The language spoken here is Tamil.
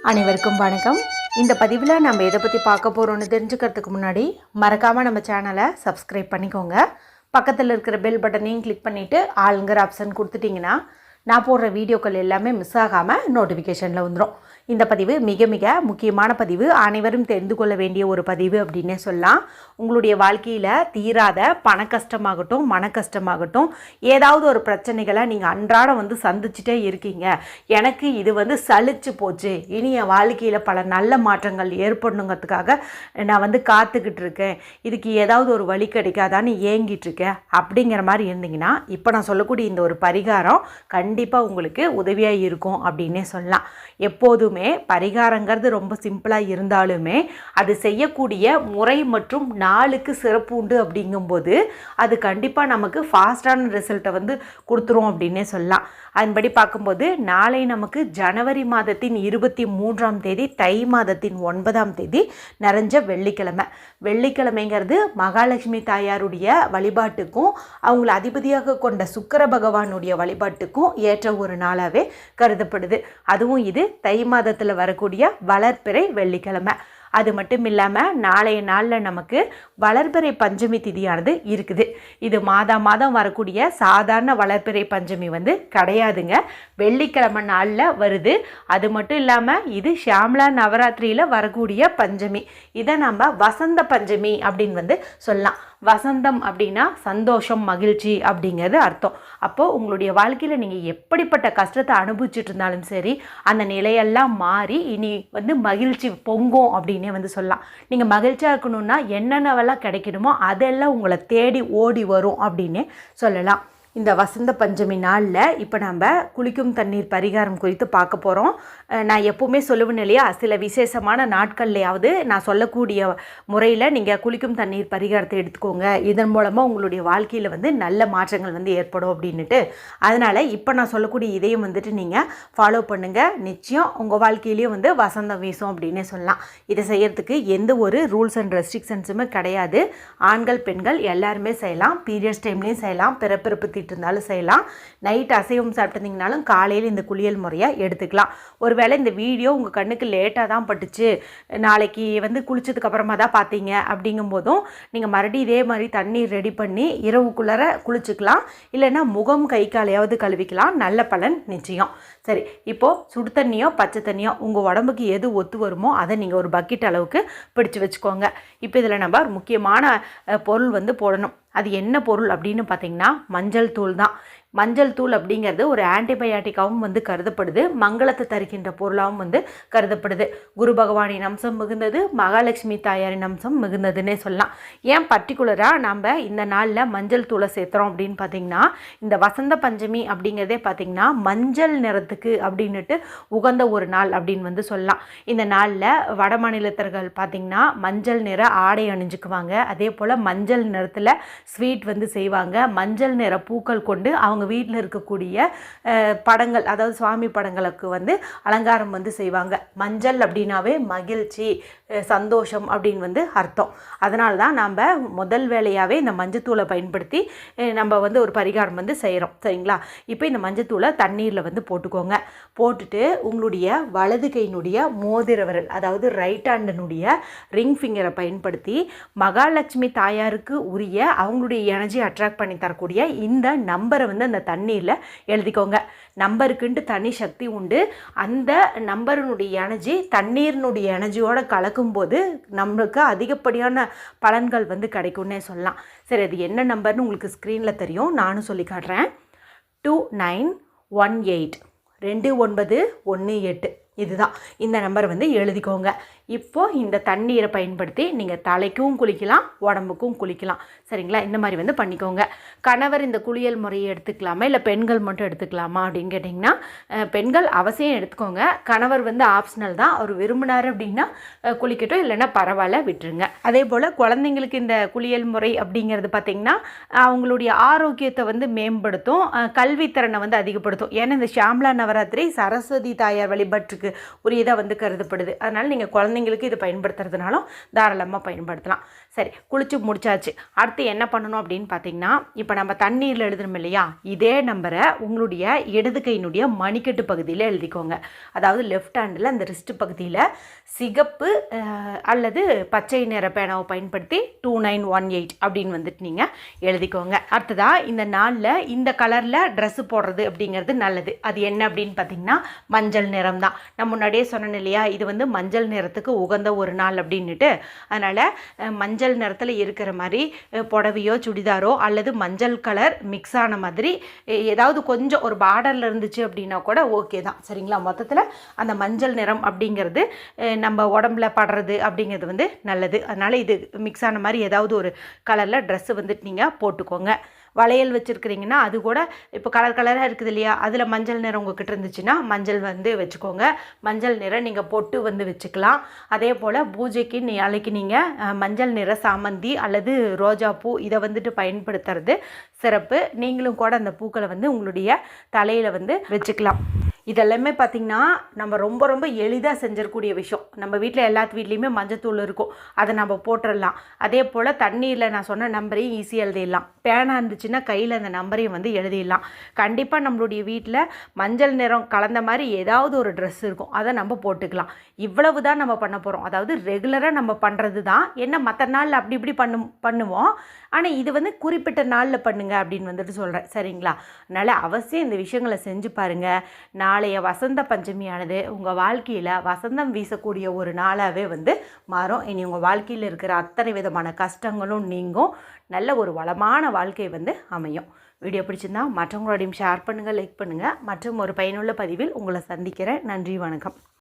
அனைவருக்கும் வணக்கம். இந்த பதிவில் நம்ம எதை பற்றி பார்க்க போகிறோன்னு தெரிஞ்சுக்கிறதுக்கு முன்னாடி மறக்காமல் நம்ம சேனலை சப்ஸ்கிரைப் பண்ணிக்கோங்க. பக்கத்தில் இருக்கிற பெல் பட்டனையும் கிளிக் பண்ணிவிட்டு ஆளுங்கிற ஆப்ஷன் கொடுத்துட்டிங்கன்னா நான் போடுற வீடியோக்கள் எல்லாமே மிஸ் ஆகாமல் நோட்டிஃபிகேஷனில் வந்துடும். இந்த பதிவு மிக மிக முக்கியமான பதிவு, அனைவரும் தெரிந்து கொள்ள வேண்டிய ஒரு பதிவு அப்படின்னே சொல்லலாம். உங்களுடைய வாழ்க்கையில் தீராத பண கஷ்டமாகட்டும் மன கஷ்டமாகட்டும் ஏதாவது ஒரு பிரச்சனைகளை நீங்கள் அன்றாடம் சந்திச்சுட்டே இருக்கீங்க. எனக்கு இது சலிச்சு போச்சு, இனி என் வாழ்க்கையில் பல நல்ல மாற்றங்கள் ஏற்படணுங்கிறதுக்காக நான் காத்துக்கிட்டு இருக்கேன், இதுக்கு ஏதாவது ஒரு வழி கிடைக்காதான்னு ஏங்கிட்டு இருக்கேன் அப்படிங்கிற மாதிரி இருந்தீங்கன்னா இப்போ நான் சொல்லக்கூடிய இந்த ஒரு பரிகாரம் கண்டிப்பாக உங்களுக்கு உதவியாக இருக்கும் அப்படின்னே சொல்லலாம். எப்போதுமே பரிகாரங்கிறது ரொம்ப சிம்பிளாக இருந்தாலுமே அது செய்யக்கூடிய முறை மற்றும் நாளுக்கு சிறப்பு உண்டு. அப்படிங்கும்போது அது கண்டிப்பாக நமக்கு ஃபாஸ்டான ரிசல்ட்டை கொடுத்துரும் அப்படின்னே சொல்லலாம். அதன்படி பார்க்கும்போது நாளை நமக்கு ஜனவரி மாதத்தின் 23ஆம் தேதி தை மாதத்தின் 9ஆம் தேதி நிறைஞ்ச வெள்ளிக்கிழமை. வெள்ளிக்கிழமைங்கிறது மகாலட்சுமி தாயாருடைய வழிபாட்டுக்கும் அவங்கள அதிபதியாக கொண்ட சுக்கிர பகவானுடைய வழிபாட்டுக்கும் ஏற்ற ஒரு நாளாகவே கருதப்படுது. அதுவும் இது தை மாதத்தில் வரக்கூடிய வளர்பிறை வெள்ளிக்கிழமை. அது மட்டும் இல்லாமல் நாளைய நாளில் நமக்கு வளர்பிறை பஞ்சமி திதியானது இருக்குது. இது மாதம் வரக்கூடிய சாதாரண வளர்பிறை பஞ்சமி கிடையாதுங்க, வெள்ளிக்கிழமை நாளில் வருது. அது மட்டும் இல்லாமல் இது ஷியாமலா நவராத்திரியில் வரக்கூடிய பஞ்சமி. இதை நம்ம வசந்த பஞ்சமி அப்படின்னு சொல்லலாம். வசந்தம் அப்படின்னா சந்தோஷம் மகிழ்ச்சி அப்படிங்கிறது அர்த்தம். அப்போது உங்களுடைய வாழ்க்கையில் நீங்கள் எப்படிப்பட்ட கஷ்டத்தை அனுபவிச்சுட்டு இருந்தாலும் சரி அந்த நிலையெல்லாம் மாறி இனி மகிழ்ச்சி பொங்கும் அப்படின்னே சொல்லலாம். நீங்கள் மகிழ்ச்சியாக இருக்கணும்னா என்னென்னவெல்லாம் கிடைக்கணுமோ அதெல்லாம் உங்களை தேடி ஓடி வரும் அப்படின்னே சொல்லலாம். இந்த வசந்த பஞ்சமி நாளில் இப்போ நம்ம குளிக்கும் தண்ணீர் பரிகாரம் குறித்து பார்க்க போகிறோம். நான் எப்போவுமே சொல்லுவேன் இல்லையா, சில விசேஷமான நாட்கள்லையாவது நான் சொல்லக்கூடிய முறையில் நீங்கள் குளிக்கும் தண்ணீர் பரிகாரத்தை எடுத்துக்கோங்க, இதன் மூலமாக உங்களுடைய வாழ்க்கையில் நல்ல மாற்றங்கள் ஏற்படும் அப்படின்ட்டு. அதனால் இப்போ நான் சொல்லக்கூடிய இதையும் நீங்கள் ஃபாலோ பண்ணுங்கள். நிச்சயம் உங்கள் வாழ்க்கையிலையும் வசந்தம் வீசும் அப்படின்னே சொல்லலாம். இதை செய்கிறதுக்கு எந்த ஒரு ரூல்ஸ் அண்ட் ரெஸ்ட்ரிக்ஷன்ஸுமே கிடையாது. ஆண்கள் பெண்கள் எல்லாருமே செய்யலாம். பீரியட்ஸ் டைம்லேயும் செய்யலாம், பிறப்பிறப்பு இருந்தாலும் செய்யலாம். நைட் அசைவம் சாப்பிட்டுருந்தீங்கனாலும் காலையில் இந்த குளியல் முறையை எடுத்துக்கலாம். ஒருவேளை இந்த வீடியோ உங்கள் கண்ணுக்கு லேட்டாக தான் பட்டுச்சு, நாளைக்கு குளிச்சதுக்கு அப்புறமா தான் பார்த்தீங்க அப்படிங்கும்போதும் நீங்கள் மறுபடியும் இதே மாதிரி தண்ணீர் ரெடி பண்ணி இரவுக்குள்ளே குளிச்சுக்கலாம். இல்லைன்னா முகம் கை காலையாவது கழுவிக்கலாம், நல்ல பலன் நிச்சயம். சரி, இப்போது சுடு தண்ணியோ பச்சை தண்ணியோ உங்கள் உடம்புக்கு எது ஒத்து வருமோ அதை நீங்கள் ஒரு பக்கெட் அளவுக்கு பிடிச்சி வச்சுக்கோங்க. இப்போ இதில் நம்ம ஒரு முக்கியமான பொருள் போடணும். அது என்ன பொருள் அப்படின்னு பார்த்தீங்கன்னா மஞ்சள் தூள் தான். மஞ்சள் தூள் அப்படிங்கிறது ஒரு ஆன்டிபயாட்டிக்காகவும் கருதப்படுது, மங்களத்தை தருகின்ற பொருளாகவும் கருதப்படுது. குரு பகவானின் அம்சம் மிகுந்தது, மகாலட்சுமி தாயாரின் அம்சம் மிகுந்ததுன்னே சொல்லலாம். ஏன் பர்டிகுலராக நம்ம இந்த நாளில் மஞ்சள் தூளை சேர்த்துறோம் அப்படின்னு பார்த்தீங்கன்னா, இந்த வசந்த பஞ்சமி அப்படிங்கிறதே பார்த்திங்கன்னா மஞ்சள் நிறத்துக்கு அப்படின்ட்டு உகந்த ஒரு நாள் அப்படின்னு சொல்லலாம். இந்த நாளில் வட மாநிலத்தர்கள் பார்த்திங்கன்னா மஞ்சள் நிற ஆடை அணிஞ்சுக்குவாங்க. அதே போல் மஞ்சள் நிறத்தில் ஸ்வீட் செய்வாங்க. மஞ்சள் நிற பூக்கள் கொண்டு அவங்க வீட்டில் இருக்கக்கூடிய படங்கள், அதாவது சுவாமி படங்களுக்கு அலங்காரம் செய்வாங்க. மஞ்சள் அப்படின்னாவே மகிழ்ச்சி சந்தோஷம் அப்படின்னு அர்த்தம். அதனால தான் நம்ம முதல் வேலையாகவே இந்த மஞ்சத்தூளை பயன்படுத்தி நம்ம ஒரு பரிகாரம் செய்கிறோம். சரிங்களா? இப்போ இந்த மஞ்சத்தூளை தண்ணீரில் போட்டுக்கோங்க. போட்டுட்டு உங்களுடைய வலது கையினுடைய மோதிர விரல், அதாவது ரைட் ஹேண்டினுடைய ரிங் ஃபிங்கரை பயன்படுத்தி மகாலட்சுமி தாயாருக்கு உரிய அவங்களுடைய எனர்ஜி அட்ராக்ட் பண்ணி தரக்கூடிய இந்த நம்பரை அந்த தண்ணீரில் எழுதிக்கோங்க. நம்பருக்குன்ட்டு தனி சக்தி உண்டு. அந்த நம்பரினுடைய எனர்ஜி தண்ணீரினுடைய எனர்ஜியோட கலக்கும்போது நம்மளுக்கு அதிகப்படியான பலன்கள் கிடைக்கும்னே சொல்லலாம். சரி, அது என்ன நம்பர்னு உங்களுக்கு ஸ்க்ரீனில் தெரியும், நானும் சொல்லி காட்டுறேன். 2918 2918 இதுதான் இந்த நம்பர் எழுதிக்கோங்க. இப்போது இந்த தண்ணீரை பயன்படுத்தி நீங்கள் தலைக்கும் குளிக்கலாம், உடம்புக்கும் குளிக்கலாம். சரிங்களா? இந்த மாதிரி பண்ணிக்கோங்க. கணவர் இந்த குளியல் முறையை எடுத்துக்கலாமா இல்லை பெண்கள் மட்டும் எடுத்துக்கலாமா அப்படின்னு கேட்டிங்கன்னா, பெண்கள் அவசியம் எடுத்துக்கோங்க. கணவர் ஆப்ஷனல் தான், அவர் விரும்பினார் அப்படின்னா குளிக்கட்டும், இல்லைன்னா பரவாயில்ல விட்டுருங்க. அதே போல் குழந்தைங்களுக்கு இந்த குளியல் முறை அப்படிங்கிறது பார்த்திங்கன்னா அவங்களுடைய ஆரோக்கியத்தை மேம்படுத்தும், கல்வித்திறனை அதிகப்படுத்தும். ஏன்னா இந்த ஷியாமலா நவராத்திரி சரஸ்வதி தாயார் வழிபாட்டுக்கு குழந்தைங்களுக்கு உரியதாக வந்து கருதப்படுது. அதனால் நீங்கள் குழந்தைங்களுக்கு இது பயன்படுத்துறதுனாலும் தாராளமாக பயன்படுத்தலாம். சரி, குளிச்சு முடிச்சாச்சு. அடுத்து என்ன பண்ணணும் அப்படின்னு பார்த்தீங்கன்னா, இப்போ நம்ம தண்ணீரில் எழுதுறோம் இல்லையா, இதே நம்பரை உங்களுடைய இடது கையினுடைய மணிக்கட்டு பகுதியில் எழுதிக்கோங்க. அதாவது லெஃப்ட் ஹேண்டில் அந்த ரிஸ்ட் பகுதியில் சிகப்பு அல்லது பச்சை நிற பேனாவை பயன்படுத்தி 2918 அப்படின்னு வந்துட்டு நீங்கள் எழுதிக்கோங்க. அடுத்ததாக இந்த நாளில் இந்த கலரில் ட்ரெஸ்ஸு போடுறது அப்படிங்கிறது நல்லது. அது என்ன அப்படின்னு பார்த்தீங்கன்னா மஞ்சள் நிறம் தான். நான் முன்னாடியே சொன்னேன் இல்லையா, இது வந்து மஞ்சள் நிறத்துக்கு உகந்த ஒரு நாள் அப்படின்னுட்டு. அதனால் மஞ்சள் நிறத்தில் இருக்கிற மாதிரி புடவையோ சுடிதாரோ அல்லது மஞ்சள் கலர் மிக்ஸ் ஆன மாதிரி ஏதாவது கொஞ்சம் ஒரு பார்டரில் இருந்துச்சு அப்படின்னா கூட ஓகே தான். சரிங்களா? மொத்தத்தில் அந்த மஞ்சள் நிறம் அப்படிங்கிறது நம்ம உடம்புல படுறது அப்படிங்கிறது வந்து நல்லது. அதனால் இது மிக்ஸ் ஆன மாதிரி ஏதாவது ஒரு கலரில் ட்ரெஸ்ஸு வந்துட்டு நீங்கள் போட்டுக்கோங்க. வளையல் வச்சுருக்கிறீங்கன்னா அது கூட இப்போ கலராக இருக்குது இல்லையா, அதில் மஞ்சள் நிறம் உங்கள்கிட்ட இருந்துச்சுன்னா மஞ்சள் வந்து வச்சுக்கோங்க. மஞ்சள் நிறம் நீங்கள் பொட்டு வந்து வச்சுக்கலாம். அதே போல் பூஜைக்கு நாளைக்கு நீங்கள் மஞ்சள் நிற சாமந்தி அல்லது ரோஜாப்பூ இதை வந்துட்டு பயன்படுத்துறது சிறப்பு. நீங்களும் கூட அந்த பூக்களை வந்து உங்களுடைய தலையில் வந்து வச்சுக்கலாம். இதெல்லாமே பார்த்திங்கன்னா நம்ம ரொம்ப ரொம்ப எளிதாக செஞ்சிடக்கூடிய விஷயம். நம்ம வீட்டில் எல்லாத்து வீட்லேயுமே மஞ்சத்தூள் இருக்கும், அதை நம்ம போட்டுடலாம். அதே போல் தண்ணீரில் நான் சொன்ன நம்பரையும் ஈஸியாக எழுதிடலாம். பேனா இருந்துச்சுன்னா கையில் அந்த நம்பரையும் வந்து எழுதிடலாம். கண்டிப்பாக நம்மளுடைய வீட்டில் மஞ்சள் நிறம் கலந்த மாதிரி ஏதாவது ஒரு ட்ரெஸ் இருக்கும், அதை நம்ம போட்டுக்கலாம். இவ்வளவு தான் நம்ம பண்ண போகிறோம். அதாவது ரெகுலராக நம்ம பண்ணுறது தான். என்ன மற்ற நாளில் அப்படி இப்படி பண்ணுவோம், ஆனால் இது வந்து குறிப்பிட்ட நாளில் பண்ணுங்க அப்படின்னு வந்துட்டு சொல்கிறேன். சரிங்களா? அதனால் அவசியம் இந்த விஷயங்களை செஞ்சு பாருங்கள். நாளைய வசந்த பஞ்சமியானது உங்கள் வாழ்க்கையில் வசந்தம் வீசக்கூடிய ஒரு நாளாகவே வந்து மாறும். இனி உங்கள் வாழ்க்கையில் இருக்கிற அத்தனை விதமான கஷ்டங்களும் நீங்கும். நல்ல ஒரு வளமான வாழ்க்கை வந்து அமையும். வீடியோ பிடிச்சிருந்தா மற்றவங்களோடையும் ஷேர் பண்ணுங்கள், லைக் பண்ணுங்கள். மற்றும் ஒரு பயனுள்ள பதிவில் உங்களை சந்திக்கிறேன். நன்றி, வணக்கம்.